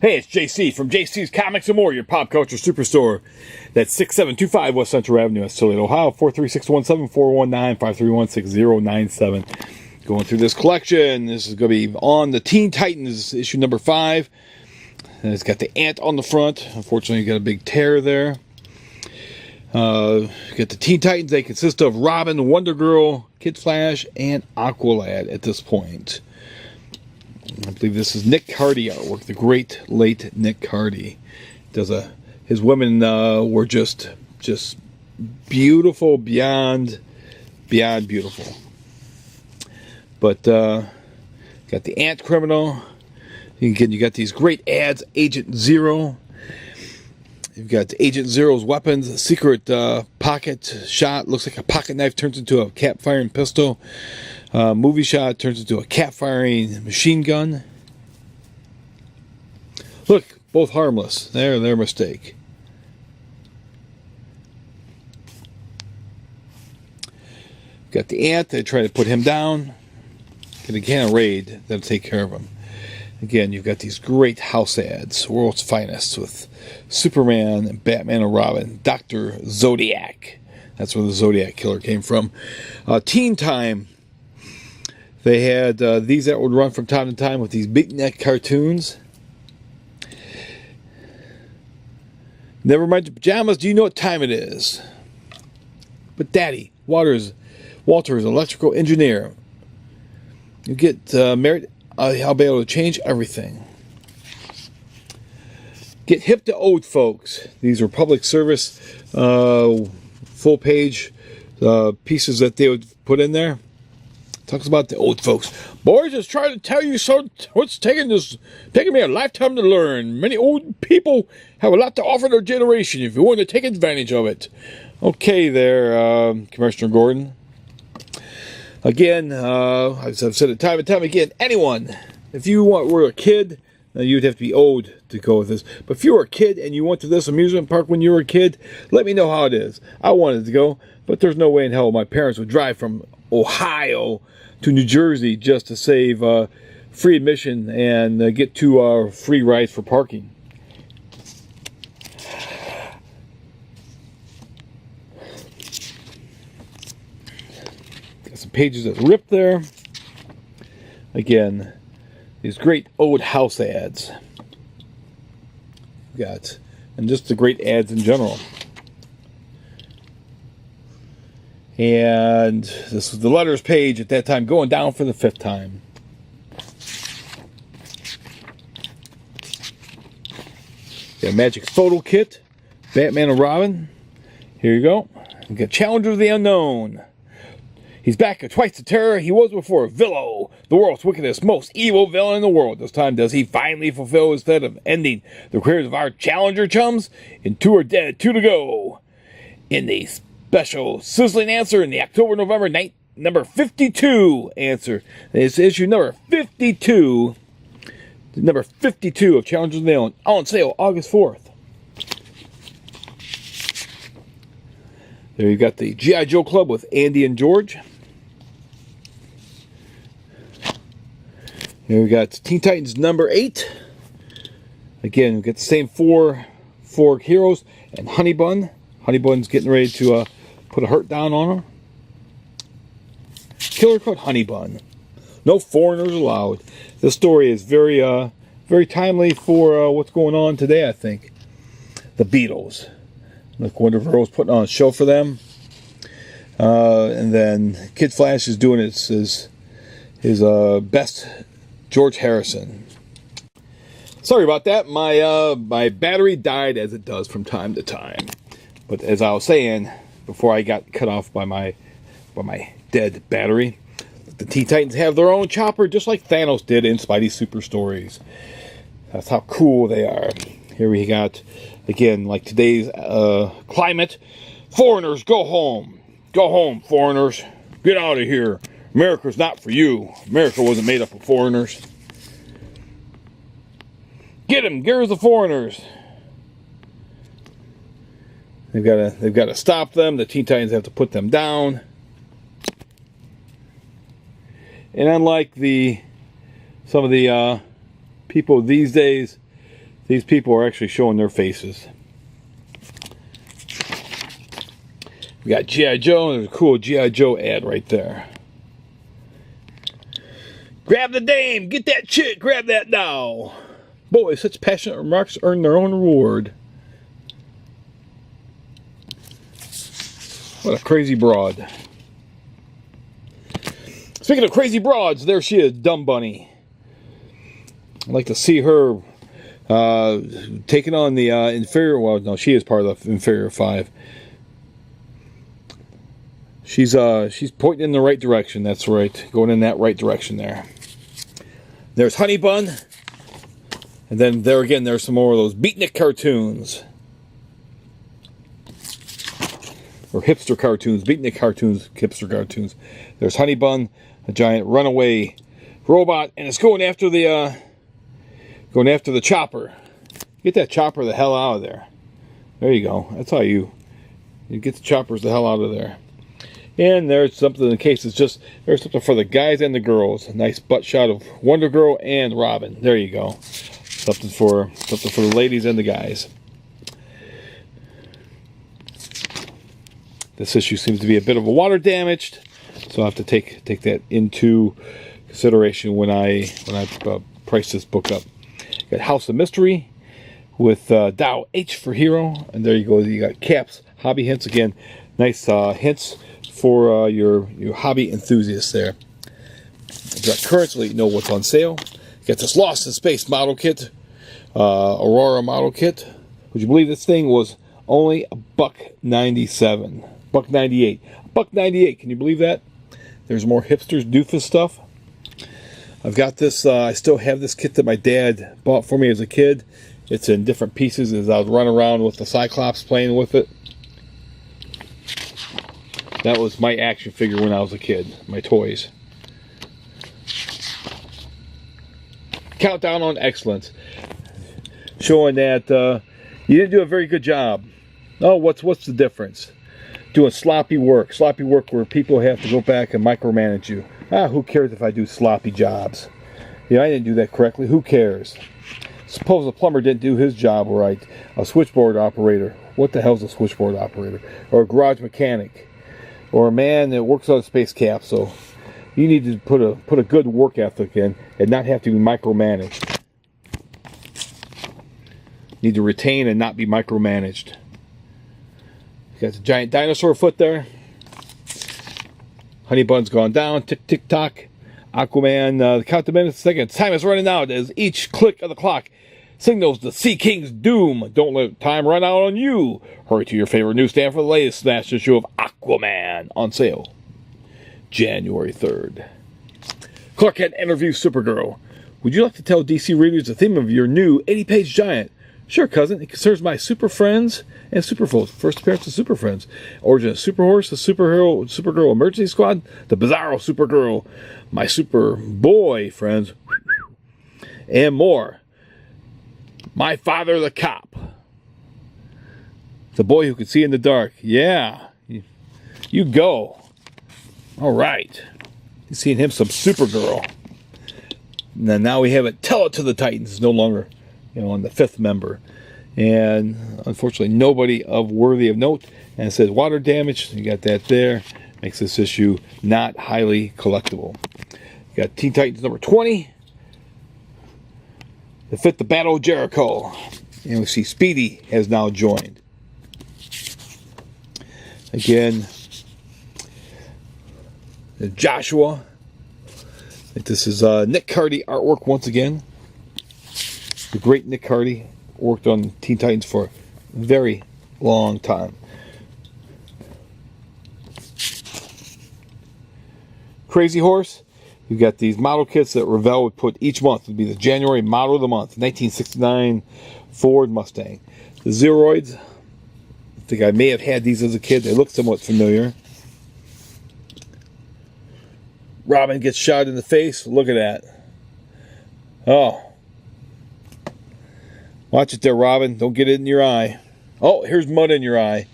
Hey, it's JC from JC's Comics and More, your pop culture superstore. That's 6725 West Central Avenue, Toledo, Ohio, 43617-419-531-6097. Going through this collection. This is going to be on the Teen Titans, issue number 5. And it's got the ant on the front. Unfortunately, you got a big tear there. You got the Teen Titans. They consist of Robin, Wonder Girl, Kid Flash, and Aqualad at this point. I believe this is Nick Hardy artwork, the great late Nick Hardy. His women were just beautiful, beyond beautiful. But got the Ant Criminal. You got these great ads. Agent Zero. You've got Agent Zero's weapons. Secret pocket shot. Looks like a pocket knife turns into a cap firing pistol. Movie shot turns into a cap firing machine gun. Look, both harmless. Their mistake. Got the ant. They try to put him down. Get a can of Raid. That'll take care of him. Again, you've got these great house ads. World's finest with Superman and Batman and Robin. Dr. Zodiac. That's where the Zodiac Killer came from. Teen Time. They had these that would run from time to time with these big neck cartoons. Never mind your pajamas. Do you know what time it is? But Daddy, Walter is an electrical engineer. You get married, I'll be able to change everything. Get hip to old folks. These are public service, full page pieces that they would put in there. Talks about the old folks. Boys, just trying to tell you what's taking me a lifetime to learn. Many old people have a lot to offer their generation if you want to take advantage of it. Okay there, Commissioner Gordon. Again, I've said it time and time again, anyone, if you were a kid, now you'd have to be old to go with this. But if you were a kid and you went to this amusement park when you were a kid, let me know how it is. I wanted to go, but there's no way in hell my parents would drive from Ohio to New Jersey just to save free admission and get 2 free rides for parking. Got some pages that ripped there. Again, these great old house ads. And just the great ads in general. And this was the letters page at that time, going down for the 5th time. Got a magic photo kit, Batman and Robin. Here you go. We got Challenger of the Unknown. He's back at twice the terror he was before. Villo, the world's wickedest, most evil villain in the world. This time, does he finally fulfill his threat of ending the careers of our Challenger chums? And 2 are dead, 2 to go. In the special sizzling answer in the October-November night number 52 answer. It's issue number 52. Number 52 of Challengers of the Unknown. On sale August 4th. There you got the G.I. Joe Club with Andy and George. Here we got Teen Titans number 8. Again, we got the same four heroes and Honey Bun. Honey Bun's getting ready to put a hurt down on him. Killer called Honey Bun. No foreigners allowed. This story is very timely for what's going on today, I think. The Beatles. Look, Wonder Girl's putting on a show for them. And then Kid Flash is doing his best George Harrison. Sorry about that. My battery died, as it does from time to time. But as I was saying before I got cut off by my dead battery, the Teen Titans have their own chopper, just like Thanos did in Spidey Super Stories. That's how cool they are. Here we got, again, like today's climate. Foreigners, go home. Go home, foreigners. Get out of here. America's not for you. America wasn't made up of foreigners. Get him. Here's the foreigners. They've got to stop them. The Teen Titans have to put them down. And unlike some of the people these days, These people are actually showing their faces. We got G.I. Joe, and there's a cool G.I. Joe ad right there. Grab the dame, get that chick, grab that doll. Boy, such passionate remarks earn their own reward. What a crazy broad. Speaking of crazy broads, there she is, Dumb Bunny. I'd like to see her taking on the inferior. Well, no, she is part of the inferior 5. She's pointing in the right direction. That's right, going in that right direction there. There's Honey Bun, and then there again, there's some more of those beatnik cartoons, or hipster cartoons, beatnik cartoons, hipster cartoons. There's Honey Bun, a giant runaway robot, and it's going after the chopper. Get that chopper the hell out of there. There you go. That's how you get the choppers the hell out of there. And there's something in case there's something for the guys and the girls. A nice butt shot of Wonder Girl and Robin. There you go. Something for the ladies and the guys. This issue seems to be a bit of a water damaged, so I'll have to take that into consideration when I price this book up. Got House of Mystery with Dow H for Hero, and there you go. You got Cap's Hobby Hints again. Nice hints for your hobby enthusiasts there. You got currently, you know what's on sale. You got this Lost in Space model kit, Aurora model kit. Would you believe this thing was only $1.97, $1.98, $1.98? Can you believe that? There's more hipsters doofus stuff. I've got this. I still have this kit that my dad bought for me as a kid. It's in different pieces as I was running around with the Cyclops playing with it. That was my action figure when I was a kid, my toys. Countdown on Excellence. Showing that you didn't do a very good job. Oh, what's the difference? Doing sloppy work where people have to go back and micromanage you. Who cares if I do sloppy jobs? Yeah, I didn't do that correctly. Who cares? Suppose a plumber didn't do his job right. A switchboard operator. What the hell's a switchboard operator? Or a garage mechanic. Or a man that works on a space capsule. You need to put a good work ethic in and not have to be micromanaged. You need to retain and not be micromanaged. You got the giant dinosaur foot there. Honey Bun's gone down. Tick, tick, tock. Aquaman, count the minutes, seconds. Time is running out as each click of the clock signals the Sea King's doom. Don't let time run out on you. Hurry to your favorite newsstand for the latest smash issue of Aquaman on sale. January 3rd. Clark Kent interviews Supergirl. Would you like to tell DC readers the theme of your new 80-page giant? Sure, cousin. It concerns my super friends and super foes. First appearance of Super Friends. Origin of Super Horse, the Supergirl Emergency Squad, the Bizarro Supergirl, my Super Boy friends, and more. My father, the cop. The boy who could see in the dark. Yeah. You go. All right. You're seeing him some Supergirl. And now we have it. Tell it to the Titans. It's no longer, on the 5th member. And unfortunately, nobody of worthy of note. And it says water damage. You got that there. Makes this issue not highly collectible. You got Teen Titans number 20. To fit the Battle of Jericho. And we see Speedy has now joined. Again, Joshua. This is Nick Cardy artwork once again. The great Nick Cardy worked on Teen Titans for a very long time. Crazy Horse. You've got these model kits that Revell would put each month. It would be the January model of the month. 1969 Ford Mustang. The Zeroids. I think I may have had these as a kid. They look somewhat familiar. Robin gets shot in the face. Look at that. Oh. Watch it there, Robin. Don't get it in your eye. Oh, here's mud in your eye.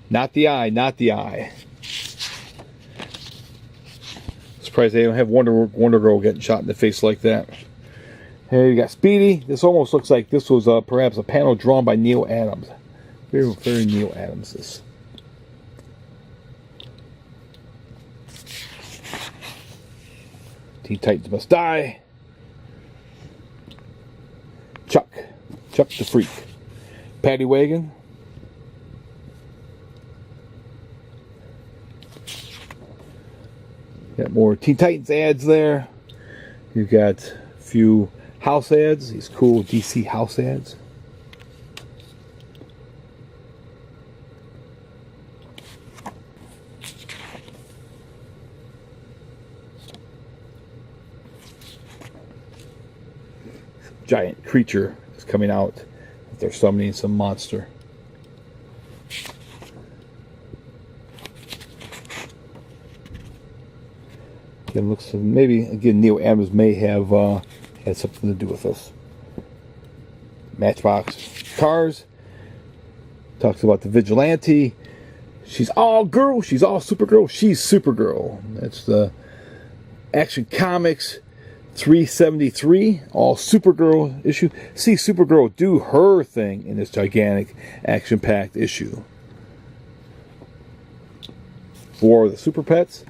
Not the eye, not the eye. Surprised they don't have Wonder Girl getting shot in the face like that. Here you got Speedy. This almost looks like this was perhaps a panel drawn by Neil Adams. Very, very Neil Adams, this. Teen Titans Must Die. Chuck the Freak. Paddy Wagon. Got more Teen Titans ads there. You've got a few house ads, these cool DC house ads. Giant creature is coming out. They're summoning some monster. Again, looks maybe again Neil Adams may have had something to do with this. Matchbox Cars talks about the vigilante. She's all girl. She's all Supergirl. She's Supergirl. That's the Action Comics 373, all Supergirl issue. See Supergirl do her thing in this gigantic action-packed issue. War of the Super Pets,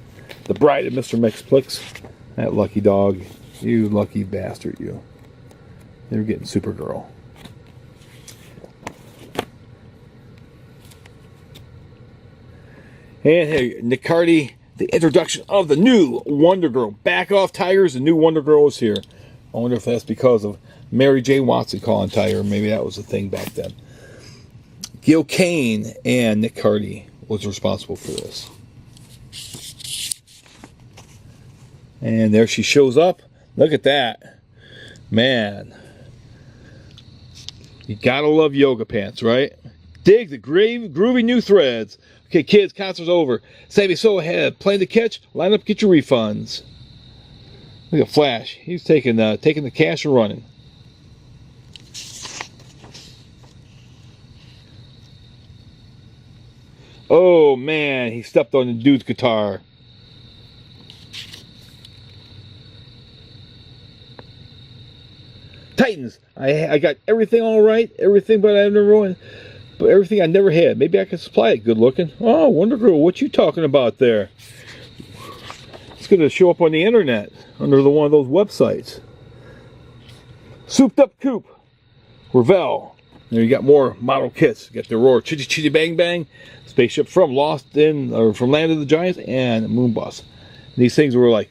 the Bride of Mr. Mexplex, that lucky dog, you lucky bastard, you. They're getting Supergirl. And here, Nick Cardy. The introduction of the new Wonder Girl. Back off, Tigers. The new Wonder Girl is here. I wonder if that's because of Mary J. Watson calling Tiger. Maybe that was a thing back then. Gil Kane and Nick Cardy was responsible for this. And there she shows up. Look at that. Man. You gotta love yoga pants, right? Dig the groovy new threads. Okay, kids, concert's over. Savvy so ahead. Playing to catch. Line up, get your refunds. Look at Flash. He's taking the cash and running. Oh man, he stepped on the dude's guitar. Titans. I got everything all right. Everything, but I never won. But everything I never had. Maybe I can supply it. Good looking. Oh, Wonder Girl, what you talking about there? It's going to show up on the internet under one of those websites. Souped Up Coop. Revell. There you got more model kits. You got the Roar, Chitty Chitty Bang Bang, Spaceship from from Land of the Giants, and Moonbus. These things were like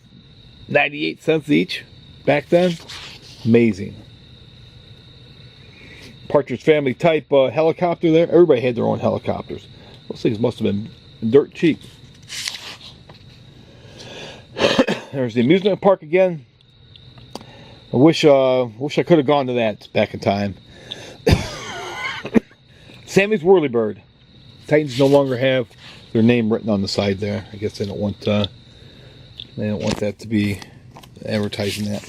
98 cents each back then. Amazing. Partridge Family type helicopter there. Everybody had their own helicopters. Those things must have been dirt cheap. There's the amusement park again. I wish I could have gone to that back in time. Sammy's Whirlybird. Titans no longer have their name written on the side there. I guess they don't want that to be advertising that.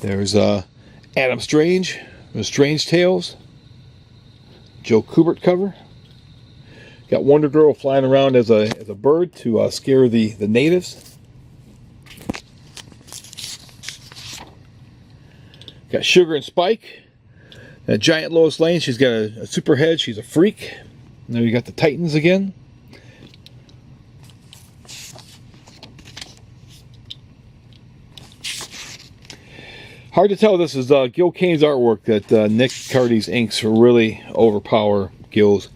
There's Adam Strange, the Strange Tales, Joe Kubert cover. Got Wonder Girl flying around as a bird to scare the natives. Got Sugar and Spike. That giant Lois Lane, she's got a super head. She's a freak. And there you got the Titans again. Hard to tell this is Gil Kane's artwork that Nick Cardy's inks really overpower Gil's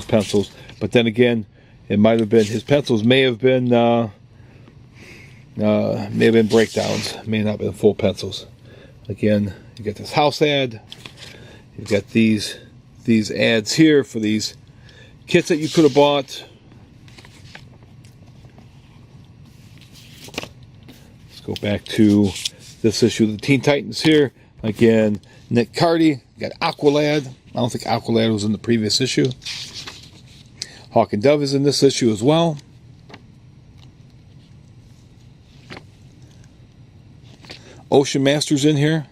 pencils. But then again, it might have been his pencils may have been breakdowns, may not have been full pencils. Again, you got this house ad. You've got these ads here for these kits that you could have bought. Let's go back to this issue of the Teen Titans here. Again, Nick Cardy. You got Aqualad. I don't think Aqualad was in the previous issue. Hawk and Dove is in this issue as well. Ocean Master's in here.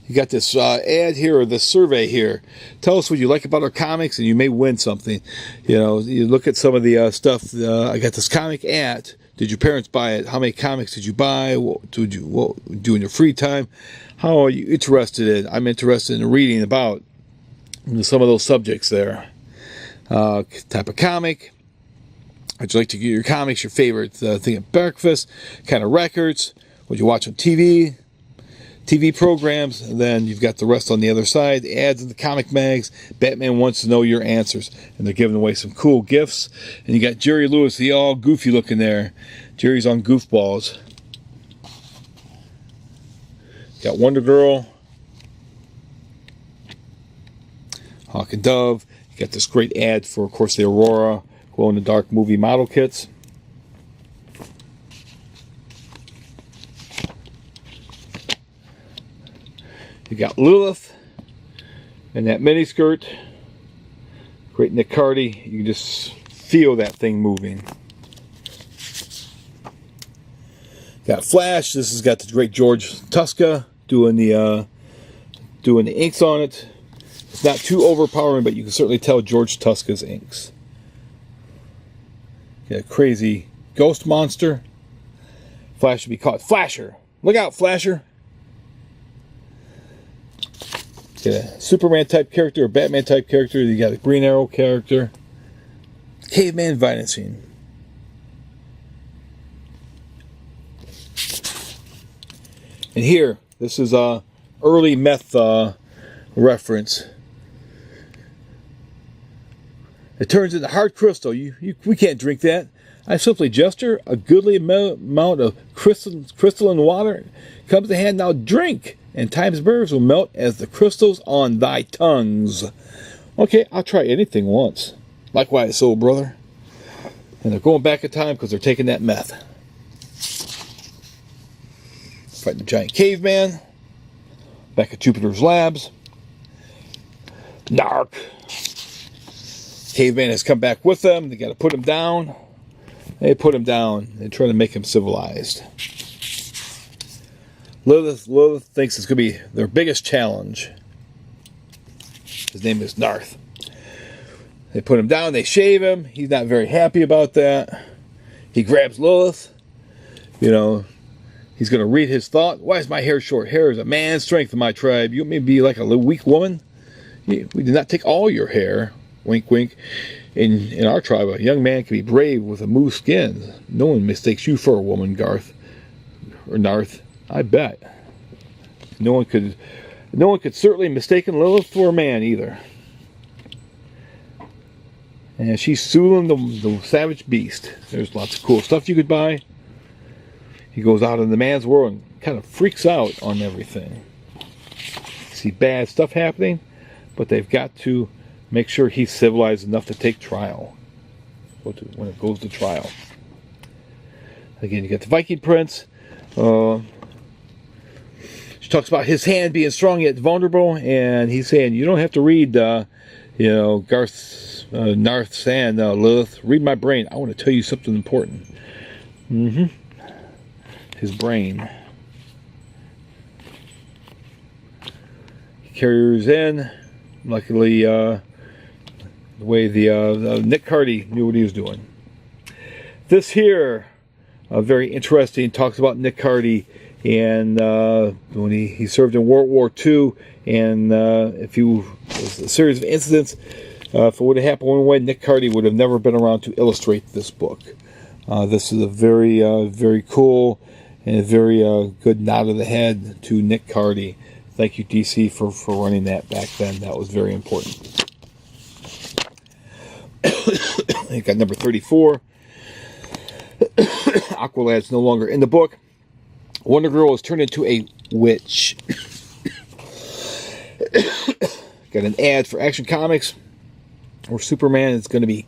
You got this ad here, or this survey here. Tell us what you like about our comics, and you may win something. You know, you look at some of the stuff. I got this comic at did your parents buy it? How many comics did you buy? What do you do in your free time? How are you interested in? I'm interested in reading about some of those subjects there. Type of comic. Would you like to get your comics, your favorite thing at breakfast, kind of records? Would you watch on TV programs? And then you've got the rest on the other side, the ads in the comic mags. Batman wants to know your answers, and they're giving away some cool gifts. And you got Jerry Lewis, the all goofy looking there. Jerry's on goofballs. Got Wonder Girl, Hawk and Dove. You got this great ad for, of course, the Aurora glow-in-the-dark movie model kits. You got Lilith and that miniskirt. Great Nick Cardy. You can just feel that thing moving. Got Flash. This has got the great George Tuska doing the inks on it. It's not too overpowering, but you can certainly tell George Tuska's inks. Got a crazy ghost monster. Flash should be caught. Flasher! Look out, Flasher! Got a Superman type character, a Batman type character. You got a Green Arrow character. Caveman financing. And here, this is a early meth reference. It turns into hard crystal. We can't drink that. I simply gesture a goodly amount of crystalline water comes to hand. Now drink, and time's mirrors will melt as the crystals on thy tongues. Okay, I'll try anything once. Likewise, soul brother. And they're going back in time because they're taking that meth. Fighting the giant caveman. Back at Jupiter's labs. Narc. Caveman has come back with them. They got to put him down. They put him down. They try to make him civilized. Lilith thinks it's going to be their biggest challenge. His name is Narth. They put him down. They shave him. He's not very happy about that. He grabs Lilith. You know, he's going to read his thought. Why is my hair short? Hair is a man's strength in my tribe. You want me to be like a little weak woman? We did not take all your hair. Wink, wink. In our tribe, a young man can be brave with a moose skin. No one mistakes you for a woman, Garth. Or Narth. I bet. No one could certainly mistake Lilith for a man either. And she's soothing the savage beast. There's lots of cool stuff you could buy. He goes out in the man's world and kind of freaks out on everything. You see bad stuff happening, but they've got to make sure he's civilized enough to take trial. When it goes to trial. Again, you got the Viking Prince. She talks about his hand being strong yet vulnerable, and he's saying, you don't have to read, Garth's, Narth's hand, Lilith. Read my brain. I want to tell you something important. His brain. He carries in. Luckily, the way the Nick Cardy knew what he was doing. This here, very interesting. Talks about Nick Cardy and when he served in World War II, and if he was a series of incidents, if it would have happened one way, Nick Cardy would have never been around to illustrate this book. This is a very, very cool and a very good nod of the head to Nick Cardy. Thank you, DC, for running that back then. That was very important. I got number 34. Aqualad's no longer in the book. Wonder Girl was turned into a witch. Got an ad for Action Comics where Superman is going to be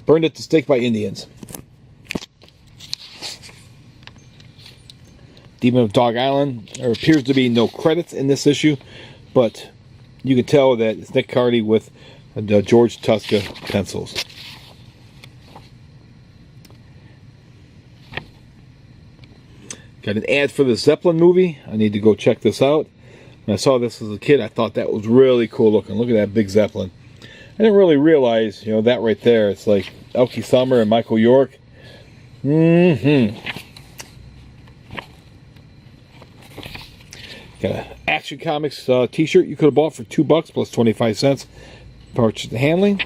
burned at the stake by Indians. Demon of Dog Island. There appears to be no credits in this issue, but you can tell that it's Nick Cardy with the George Tuska pencils. Got an ad for the Zeppelin movie. I need to go check this out. When I saw this as a kid, I thought that was really cool looking. Look at that big Zeppelin. I didn't really realize, that right there, it's like Elkie Summer and Michael York. Got an Action Comics t-shirt you could have bought for $2 plus 25 cents. Purchase and handling.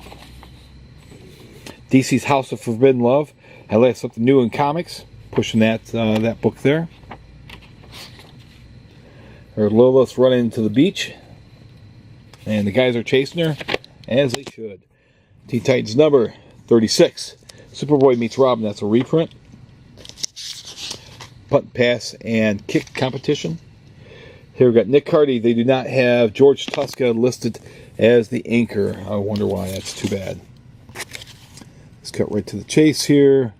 DC's House of Forbidden Love. I like something new in comics. Pushing that book there. Her Lilith running into the beach. And the guys are chasing her, as they should. Teen Titans number 36. Superboy meets Robin. That's a reprint. Punt, pass, and kick competition. Here we got Nick Cardy. They do not have George Tuska listed as the anchor. I wonder why. That's too bad. Let's cut right to the chase here.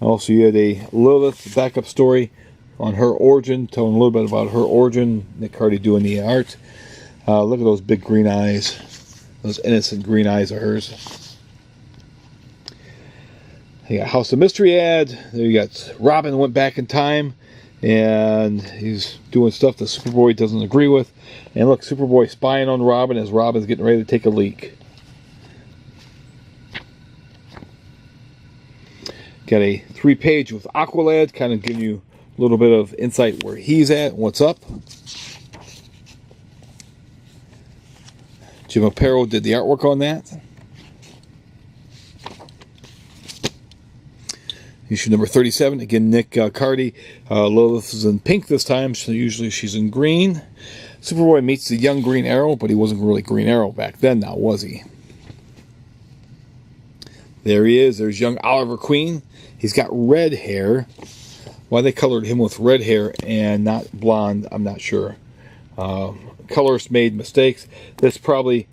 Also, you had a Lilith backup story on her origin, telling a little bit about her origin. Nick Cardy doing the art. Look at those big green eyes. Those innocent green eyes of hers. You got House of Mystery ad. There you got Robin went back in time. And he's doing stuff that Superboy doesn't agree with. And look, Superboy spying on Robin as Robin's getting ready to take a leak. Got a 3-page with Aqualad, kind of giving you a little bit of insight where he's at, what's up. Jim Aparo did the artwork on that. Issue number 37. Again, Nick Cardy. Lilith is in pink this time, so usually she's in green. Superboy meets the young Green Arrow, but he wasn't really Green Arrow back then, now was he? There he is. There's young Oliver Queen. He's got red hair. Why they colored him with red hair and not blonde, I'm not sure. Colorists made mistakes. This probably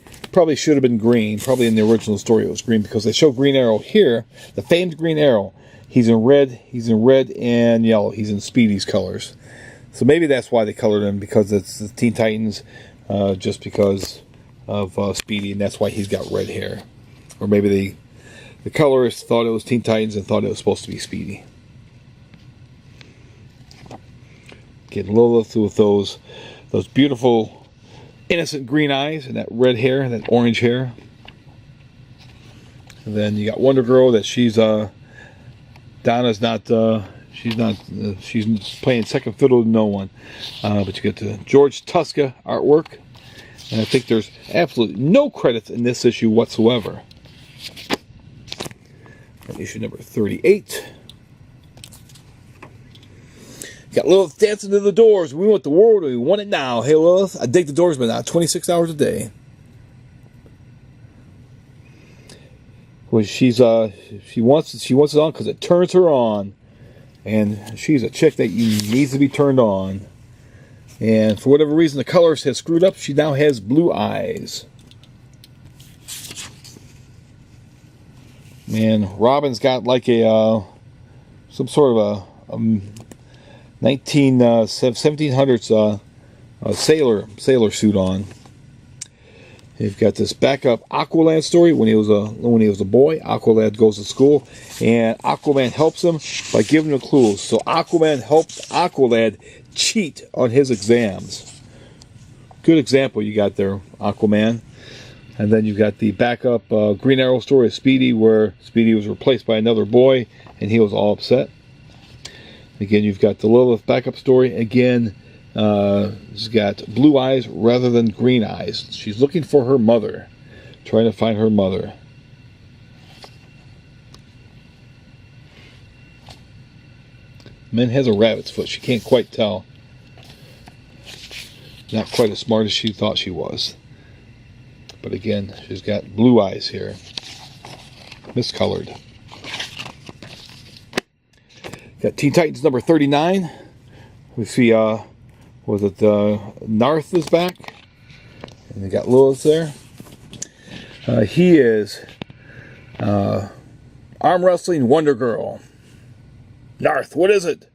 should have been green. Probably in the original story it was green, because they show Green Arrow here, the famed Green Arrow. He's in red and yellow. He's in Speedy's colors. So maybe that's why they colored him, because it's the Teen Titans, just because of Speedy, and that's why he's got red hair. Or maybe the colorists thought it was Teen Titans and thought it was supposed to be Speedy. Getting Lilith with those beautiful, innocent green eyes and that red hair, that orange hair. And then you got Wonder Girl, that she's Donna's not, she's playing second fiddle to no one. But you get the George Tuska artwork. And I think there's absolutely no credits in this issue whatsoever. And issue number 38. Got Lilith dancing to the Doors. We want the world, we want it now. Hey Lilith, I dig the Doors, but not 26 hours a day. Well, she wants it on because it turns her on, and she's a chick that needs to be turned on. And for whatever reason, the colors has screwed up. She now has blue eyes. Man, Robin's got like some sort of a 1700s sailor suit on. You've got this backup Aqualad story. When he was a boy, Aqualad goes to school, and Aquaman helps him by giving him clues. So Aquaman helped Aqualad cheat on his exams. Good example you got there, Aquaman. And then you've got the backup Green Arrow story of Speedy, where Speedy was replaced by another boy, and he was all upset. Again, you've got the Lilith backup story. Again, she's got blue eyes rather than green eyes. She's looking for her mother, trying to find her mother. Min has a rabbit's foot. She can't quite tell. Not quite as smart as she thought she was. But again, she's got blue eyes here. Miscolored. Got Teen Titans number 39. We see, Narth is back. And they got Lilith there. He is arm wrestling Wonder Girl. Narth, what is it?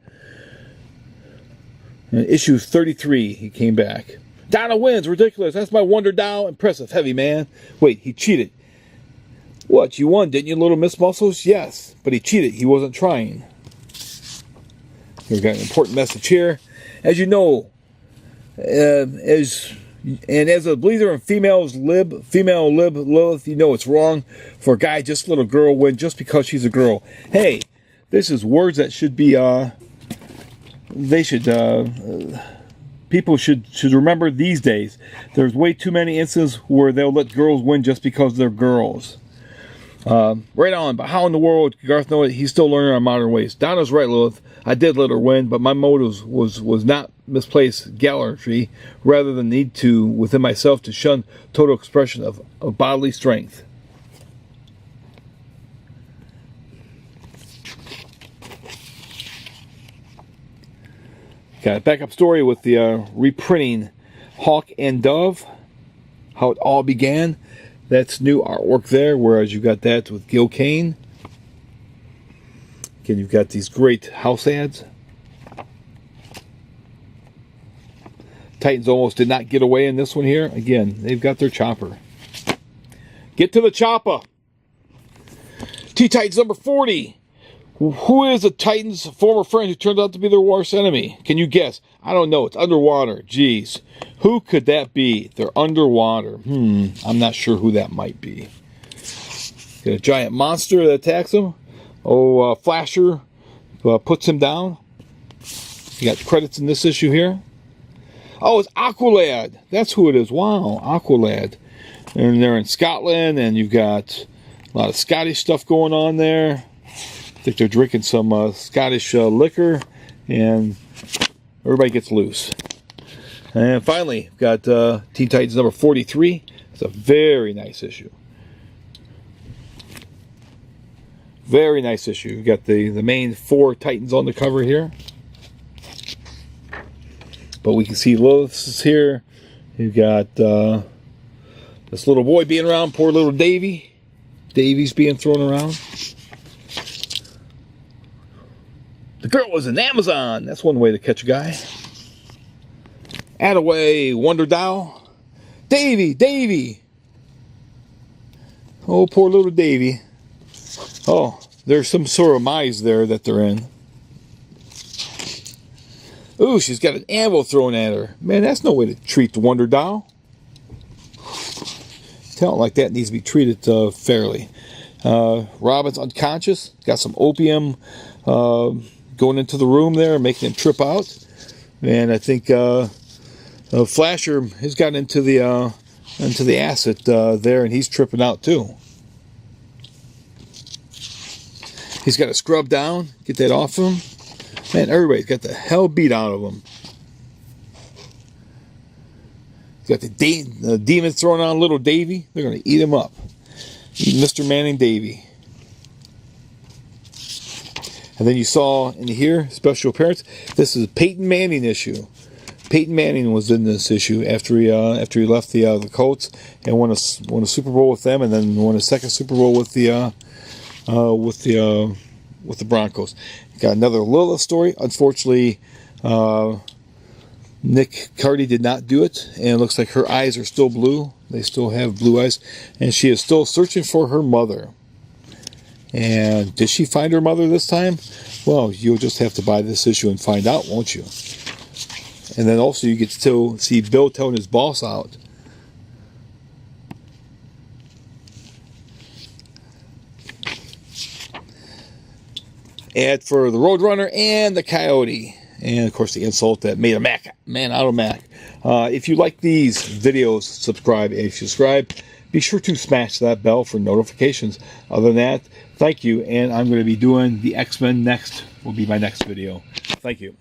In issue 33, he came back. Donna wins, ridiculous. That's my Wonder Doll. Impressive, heavy man. Wait, he cheated. What, you won, didn't you, little Miss Muscles? Yes, but he cheated. He wasn't trying. We've got an important message here. As you know, as a believer in female lib Lilith, you know it's wrong for a guy just let a girl win just because she's a girl. Hey, This is words that should be, people should remember these days. There's way too many instances where they'll let girls win just because they're girls. Right on, but how in the world Garth know it? He's still learning our modern ways. Donna's right, Lilith. I did let her win, but my motive was not misplaced gallantry, rather than need to within myself to shun total expression of bodily strength. Got a backup story with the reprinting Hawk and Dove, how it all began. That's new artwork there, whereas you got that with Gil Kane. Again, you've got these great house ads. Titans almost did not get away in this one here. Again, they've got their chopper. Get to the chopper. T-Titans number 40. Who is the Titans' former friend who turned out to be their worst enemy? Can you guess? I don't know. It's underwater. Jeez. Who could that be? They're underwater. I'm not sure who that might be. Got a giant monster that attacks him. Flasher puts him down. You got credits in this issue here. Oh, it's Aqualad. That's who it is. Wow, Aqualad. And they're in Scotland, and you've got a lot of Scottish stuff going on there. I think they're drinking some Scottish liquor, and everybody gets loose. And finally, got Teen Titans number 43. It's a very nice issue. Very nice issue. You've got the main 4 Titans on the cover here. But we can see Lilith is here. You've got this little boy being around, poor little Davy. Davy's being thrown around. The girl was in Amazon. That's one way to catch a guy. Attaway, Wonder Doll. Davy. Oh, poor little Davy. Oh, there's some sort of mize there that they're in. Ooh, she's got an anvil thrown at her. Man, that's no way to treat the Wonder Doll. Talent like that needs to be treated fairly. Robin's unconscious. Got some opium going into the room there, making him trip out. And I think Flasher has gotten into the acid there, and he's tripping out too. He's got to scrub down, get that off him. Man, everybody's got the hell beat out of him. He's got the demons throwing on little Davy. They're going to eat him up. Eat Mr. Manning Davy. And then you saw in here, special appearance. This is a Peyton Manning issue. Peyton Manning was in this issue after he left the Colts and won a Super Bowl with them, and then won a second Super Bowl with the Broncos. Got another Lilith story. Unfortunately, Nick Cardy did not do it, and it looks like her eyes are still blue. They still have blue eyes, and she is still searching for her mother. And did she find her mother this time? Well, you'll just have to buy this issue and find out, won't you? And then also you get to see Bill telling his boss out. Ad for the Roadrunner and the Coyote. And, of course, the insult that made a man out of Mac. If you like these videos, subscribe. And if you subscribe, be sure to smash that bell for notifications. Other than that, thank you. And I'm going to be doing the X-Men next. Will be my next video. Thank you.